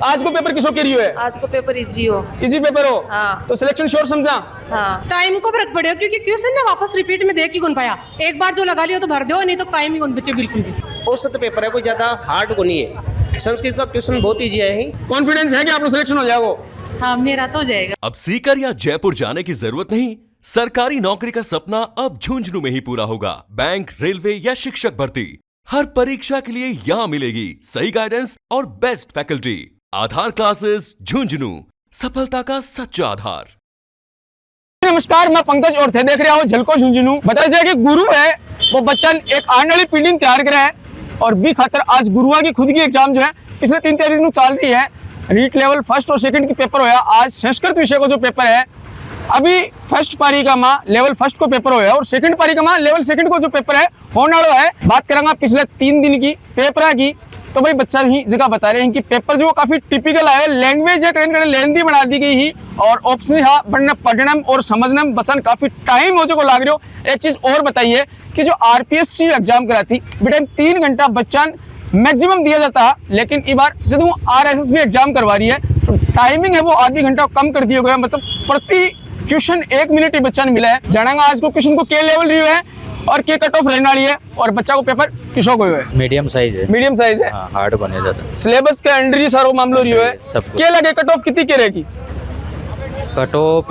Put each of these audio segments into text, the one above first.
आज को पेपर किसो के रही है? आज को पेपर इजी हो। इजी पेपर हो? हाँ। तो सिलेक्शन श्योर समझा? हाँ। टाइम को फर्क पड़ेगा क्योंकि क्वेश्चन ना वापस रिपीट में देख ही कौन पाया। एक बार जो लगा लियो तो भर दो, नहीं तो टाइम ही कौन बचे बिल्कुल भी। औसत पेपर है, कोई ज्यादा हार्ड को नहीं है। संस्कृत का क्वेश्चन बहुत इजी है। कॉन्फिडेंस है कि आपका सिलेक्शन हो जाएगा? हाँ, मेरा तो हो जाएगा। अब सीकर या जयपुर जाने की जरूरत नहीं। सरकारी नौकरी का सपना अब झुंझुनू में ही पूरा होगा। बैंक, रेलवे या शिक्षक भर्ती, हर परीक्षा के लिए यहाँ मिलेगी सही गाइडेंस और बेस्ट फैकल्टी। आधार क्लासेस झुंझुनू, सफलता का सच्चा आधार। नमस्कार, मैं पंकज और थे देख रहे हो झलको झुंझुनू। बताया जाए कि गुरु है वो बच्चा एक आने वाली पीढ़ी तैयार करा है और बी खातर आज गुरुआ की खुद की एग्जाम जो है पिछले 3 तारीख को चल रही है। रीट लेवल फर्स्ट और सेकंड की पेपर होया। आज संस्कृत विषय को जो पेपर है अभी फर्स्ट पारी का माँ लेवल फर्स्ट को पेपर होया और सेकंड पारी का माँ लेवल सेकंड को जो पेपर है होने वाला है। बात करेंगे पिछले 3 दिन की पेपर की, तो भाई बच्चा ही जगह बता रहे हैं कि पेपर जो काफी टिपिकल है। लैंग्वेज है कहीं लेंदी बना दी गई ही और ऑप्शन है पढ़ने और समझने में बच्चा काफी टाइम हो जो लाग रहे हो। एक चीज और बताइए कि जो आरपीएससी एग्जाम कराती बेटा 3 घंटा बच्चा मैक्सिमम दिया जाता है, लेकिन इस बार जब वो आरएसएस एग्जाम करवा रही है तो टाइमिंग है वो आधी घंटा कम कर दिया गया। मतलब प्रति क्वेश्चन 1 मिनट ही बच्चा ने मिला है। जानेंगे आज को क्वेश्चन को क्या लेवल रही है और क्या कट ऑफ रहने वाली है और बच्चा को पेपर किसो को है? मीडियम साइज है। मीडियम साइज है, हाँ, हार्ड बने जाता। सिलेबस के अंडर ही सारो मामलो रही है। क्या लगे कट ऑफ कितनी के रहेगी? कट ऑफ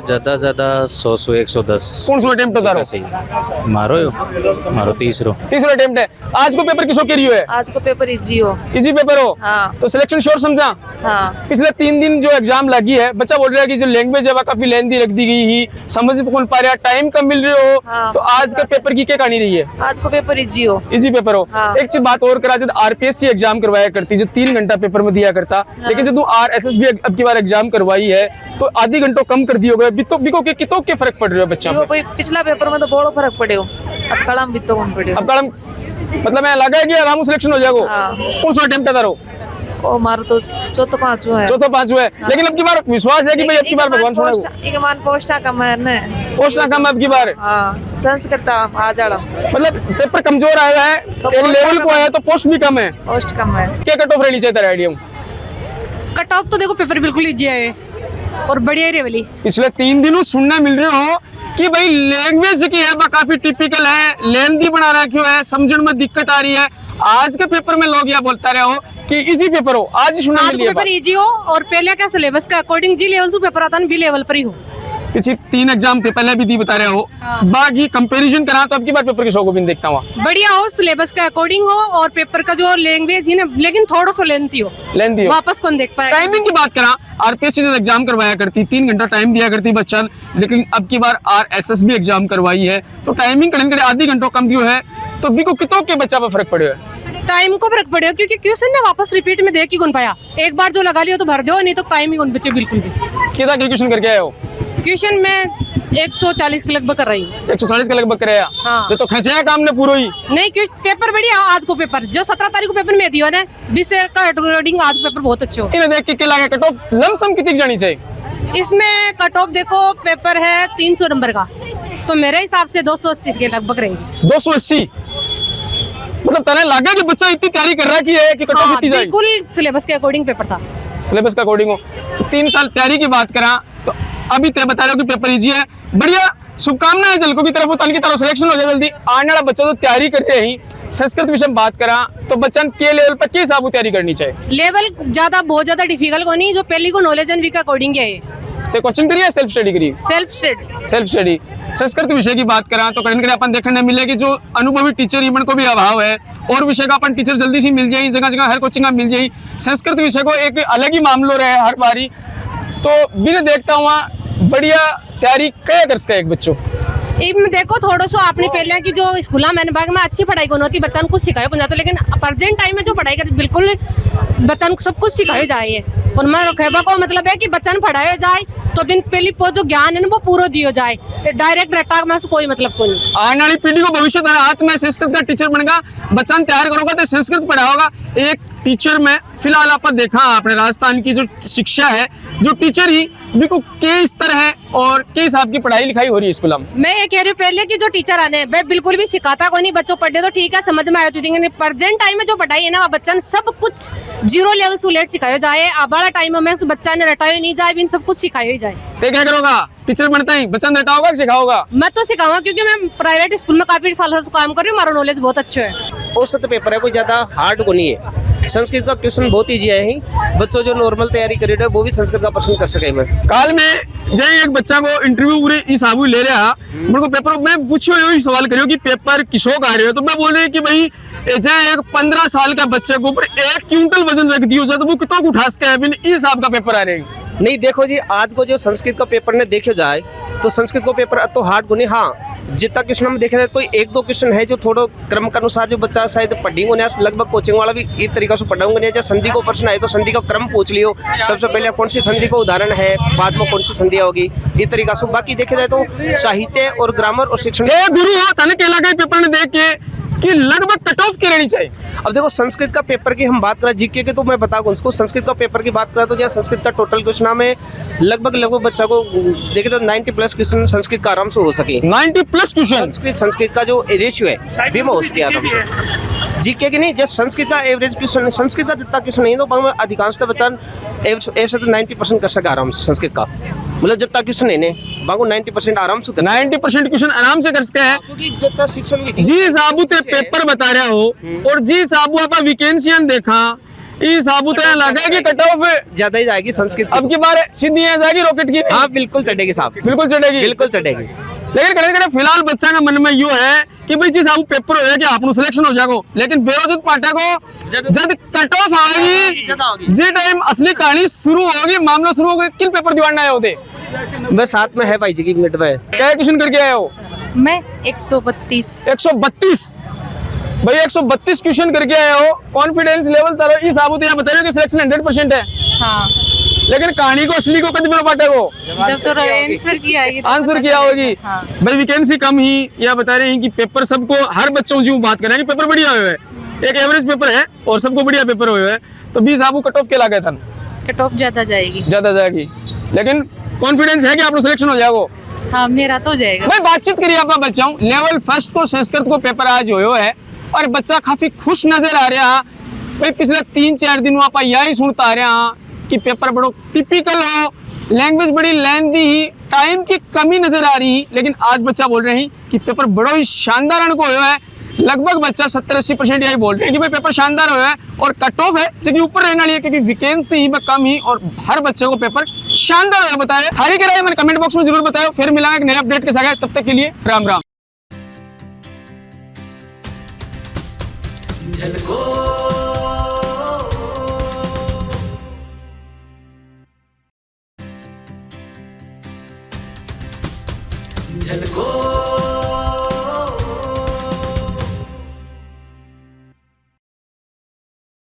ज्यादा 100 110। कौन सा अटेम्प्ट होता है? मारो तीसरा अटेम्प्ट है। आज को पेपर किसो के रही है? आज को पेपर इजी हो। इजी पेपर हो? हाँ। तो सिलेक्शन श्योर समझा? हाँ। पिछले 3 दिन जो एग्जाम लगी है बच्चा बोल रहा है कि जो लैंग्वेज है वो काफी लेंदी रख दी गई ही, समझ नहीं कौन पा रहा, टाइम कम मिल रही हो। हाँ। तो आज का पेपर की क्या कहानी रही है? आज को पेपर इजी हो। इजी पेपर हो। हाँ। एक चीज बात और करा, जब आरपीएससी एग्जाम करवाया करती जो 3 घंटा पेपर में दिया करता, लेकिन जब तू आरएसएस भी अब की बार एग्जाम करवाई है तो आधी घंटो कम कर दिया गया। बिको के कितो के फर्क पड़ रहा है बच्चा पे? पिछला पेपर में तो बहुत फर्क पड़े हो। अब कलम भी तो कौन पड़े हो। अब कलम मतलब मैं लगा है कि आराम से सिलेक्शन हो जाएगा। हाँ। कौन सा अटेम्प्ट है तारो? ओ मारो तो चौथा पांचवा है। चौथा पांचवा है। हाँ। लेकिन अब की बार विश्वास है कि भाई अब की बार भगवान सुनेगा। एक मान पोस्टा कम है ना। पोस्ट कम अब की बार। हाँ, संस्कृत आ जाड़ा। मतलब पेपर कमजोर आया है, तो एक पोस्ट लेवल कम को आया तो पोस्ट भी कम है। पोस्ट कम है। क्या कट ऑफ रहनी चाहिए तेरा आइडिया? कट ऑफ तो देखो पेपर बिल्कुल इजी है और बढ़िया ही वाली। पिछले 3 दिनों सुनने मिल रहे हो कि भाई लैंग्वेज की है वो काफी टिपिकल है, लेंदी बना रखी है, समझने में दिक्कत आ रही है। आज के पेपर में लोग यह बोलता रहे हो कि इजी पेपर हो। आज ही सुनने आज मिली को है पेपर इजी हो और पहले क्या सिलेबस के अकॉर्डिंग जी लेवल से पेपर आता है, बी लेवल पर ही हो। पिछले 3 एग्जाम थे पहले भी दी बता रहे हो। बाकी कंपैरिजन करा तो अब की बार पेपर के शो को भी देखता हूँ बढ़िया हो, सिलेबस के अकॉर्डिंग हो और पेपर का जो लैंग्वेज है ना, लेकिन थोड़ा सा लेंथी हो, वापस कौन देख पाए। टाइमिंग की बात करा, आरपीएससी जब एग्जाम करवाया करती 3 घंटा टाइम दिया करती बच्चा, लेकिन अब की बार आरएसएस भी एग्जाम करवाई है तो टाइमिंग कड़े आधी घंटों कम दियो है। तो बिको कितो के बच्चा पर फर्क पड़े है? टाइम को फर्क पड़ेगा क्योंकि क्वेश्चन ना वापस रिपीट में देख ही कौन पाया। एक बार जो लगा लियो तो भर दो, नहीं तो टाइम ही कौन बचे बिल्कुल भी। कितना क्वेश्चन करके आए हो? क्वेश्चन में 140 के लगभग कर रही हूँ। 140 के लगभग करे। हाँ। तो खचाया काम ने पूरा ही नहीं, पेपर बढ़िया। आज को पेपर जो 17 तारीख को पेपर में दिया ना 20 का अकॉर्डिंग आज पेपर बहुत अच्छा हो। इन्हें देख के लगा कट ऑफ लमसम कितनी जानी चाहिए? इसमें कट ऑफ देखो पेपर है 300 नंबर का, तो मेरे हिसाब से 280 के लगभग रहेगी। 280 मतलब तने लगा कि बच्चा इतनी तैयारी कर रहा है कि कट ऑफ इतनी जाएगी? बिल्कुल सिलेबस के अकॉर्डिंग पेपर था। सिलेबस का अकॉर्डिंग हो तो 3 साल तैयारी की बात करा तो अभी तय बता रहे हो कि पेपर इजी है। बढ़िया, शुभकामनाएं जलको की तरफ की तरफ सिलेक्शन हो जाए जल्दी। आने वाला बच्चा तो तैयारी कर रहे ही। संस्कृत विषय में बात करा तो बच्चा के लेवल पर के हिसाब तैयारी करनी चाहिए? लेवल ज्यादा बहुत ज्यादा डिफिकल्ट को नहीं, जो पहली को नॉलेज एंड वीक अकॉर्डिंग है। तो कोचिंग करिए, सेल्फ स्टडी करिए? Self study. संस्कृत विषय की बात करा तो कहीं अपन देखने मिले कि जो अनुभवी टीचर इवन को भी अभाव है और विषय का अपन टीचर जल्दी से मिल जाए, जगह जगह हर कोचिंग में मिल जाए। संस्कृत विषय को एक अलग ही मामलो रहे हर बारी। तो बिना देखता हुआ बढ़िया तैयारी क्या कर सके एक बच्चों? इनमें देखो थोड़ा सा आपने पहले की जो स्कूल मैंने भाग में अच्छी पढ़ाई को होती, बच्चा कुछ सिखाया को जाता, लेकिन प्रेजेंट टाइम में जो पढ़ाई कर बिल्कुल बच्चा को सब कुछ सिखाया जाए। और मैं कहवा को मतलब है कि बच्चा पढ़ाया जाए तो बिन पहली जो ज्ञान है ना वो पूरा दिया जाए, डायरेक्ट रट्टा में से कोई मतलब को नहीं। आने वाली पीढ़ी को भविष्य तेरा हाथ में संस्कृत का टीचर बनेगा, बच्चा तैयार करोगा तो संस्कृत पढ़ाओगा। एक टीचर में फिलहाल आप देखा आपने राजस्थान की जो शिक्षा है, जो टीचर ही बिल्कुल के स्तर है और के हिसाब की पढ़ाई लिखाई हो रही है स्कूल में। मैं ये कह रही हूँ पहले की जो टीचर आने वे बिल्कुल भी सिखाता को नहीं, बच्चों पढ़े तो ठीक है समझ में आया तो प्रेजेंट टाइम में जो पढ़ाई है ना वो बच्चा सब कुछ 0 लेवल से लेट सिखाया जाए। अब वाला टाइम में बच्चा ने रटाया नहीं जाए भी सब कुछ सिखाया जाए। तो क्या करोगा टीचर बनता ही बच्चा रटाओगा सिखाओगा? मैं तो सिखाऊंगा क्योंकि मैं प्राइवेट स्कूल में काफी सालों से काम कर रही हूँ, हमारा नॉलेज बहुत अच्छा है। औसत पेपर है, कोई ज़्यादा हार्ड को नहीं है। संस्कृत का क्वेश्चन बहुत ईजी है ही, बच्चों जो नॉर्मल तैयारी कर रहे हैं वो भी संस्कृत का प्रश्न कर सके। मैं काल में जय एक बच्चा को इंटरव्यू पूरे हिसाबू ले रहा मेरे को पेपर में पूछो यही सवाल करियो कि पेपर किसो का रहे हो, तो मैं बोल रही कि भाई जय एक 15 साल का बच्चे के ऊपर 1 क्विंटल वजन रख दियो तो वो कितना उठा सके है, इस हिसाब का पेपर आ रहे हैं। नहीं देखो जी, आज को जो संस्कृत का पेपर ने देखो जाए तो संस्कृत का पेपर तो हार्ड को नहीं। हाँ, जितना क्वेश्चन में देखा जाए कोई 1-2 क्वेश्चन है जो थोड़ा क्रम के अनुसार जो बच्चा शायद पढ़ेंगे, लगभग कोचिंग वाला भी इस तरीके से पढ़ाऊंगे नहीं। जैसे संधि को प्रश्न है तो संधि का क्रम पूछ लियो, सबसे पहले कौन सी संधि को उदाहरण है, बाद में कौन सी संधि होगी, इस तरीका से। बाकी देखा जाए तो साहित्य और ग्रामर और शिक्षण गुरु हो तने केला का पेपर ने देख के कि लगभग कट ऑफ की रहनी चाहिए। अब देखो संस्कृत का पेपर की हम बात करें जीके के, तो मैं बताऊँ उसको संस्कृत का पेपर की बात करें तो जैसे संस्कृत का टोटल क्वेश्चन में लगभग बच्चा को देखे तो 90+ क्वेश्चन संस्कृत का आराम से हो सके। 90+ क्वेश्चन संस्कृत का जो रेशियो है भी हो सकती है आराम से। जीके की नहीं, जस्ट संस्कृत का एवरेज क्वेश्चन, संस्कृत का जितना क्वेश्चन नहीं तो अधिकांशतः बच्चा 90% कर सके आराम से संस्कृत का। मतलब जितना क्वेश्चन है बागो 90% आराम से 90% क्वेश्चन आराम से कर सके है क्योंकि जितना शिक्षण जी साबू ते पेपर बता रहा हो और जी साबू आप वैकेंसियन देखा इस साबुत लगा कि कट ऑफ ज्यादा ही जाएगी संस्कृत अब की बार सीधी आ जाएगी रॉकेट की। हाँ बिल्कुल चढ़ेगी साहब, बिल्कुल चढ़ेगी, बिल्कुल चढ़ेगी। लेकिन कड़े फिलहाल बच्चा का मन में यू है कि भाई जी साहब पेपर हो कि आप सिलेक्शन हो जाएगा, लेकिन बेरोजगार पार्टा को जब कट ऑफ आएगी जी टाइम असली कहानी शुरू होगी, मामला शुरू होगा। किन पेपर दिवाना आए होते? बस साथ में है भाई जी की मिनट में। क्या क्वेश्चन करके आए हो? मैं 132 भाई 132 क्वेश्चन करके आए हो। कॉन्फिडेंस लेवल तारो इस साबुत या बता रहे हो कि सिलेक्शन 100% है। हाँ, लेकिन कहानी को असली को कभी पाटे को जब तो आंसर किया होगी। हाँ। भाई वैकेंसी कम ही या बता रहे हैं कि पेपर सबको हर बच्चों की बात करें कि पेपर बढ़िया हुए है, एक एवरेज पेपर है और सबको बढ़िया पेपर हुए है, तो 20 आपको कट ऑफ के लागे था, कट ऑफ ज्यादा जाएगी, लेकिन कॉन्फिडेंस है कि आप सिलेक्शन हो जाओगे। हाँ, मेरा तो जाएगा। भाई बातचीत करिए आप बच्चा लेवल 1 को संस्कृत को पेपर आज हो है और बच्चा काफी खुश नजर आ रहा। भाई पिछले 3-4 दिन आप यही सुनता आ रहा कि पेपर बड़ो टिपिकल हो, लैंग्वेज बड़ी लेंथी ही, टाइम की कमी नजर आ रही, लेकिन आज बच्चा बोल रहे हैं कि पेपर बड़ो ही शानदार को है। लगभग बच्चा 70-80% यही बोल रहे हैं कि भाई पेपर शानदार हो है और कट ऑफ है जबकि ऊपर रहना चाहिए क्योंकि वैकेंसी ही में कम ही और हर बच्चे को पेपर शानदार हो बताया। हारी के राय मैंने कमेंट बॉक्स में जरूर बताओ। फिर मिलेंगे एक नए अपडेट के साथ, तब तक के लिए राम राम। झलको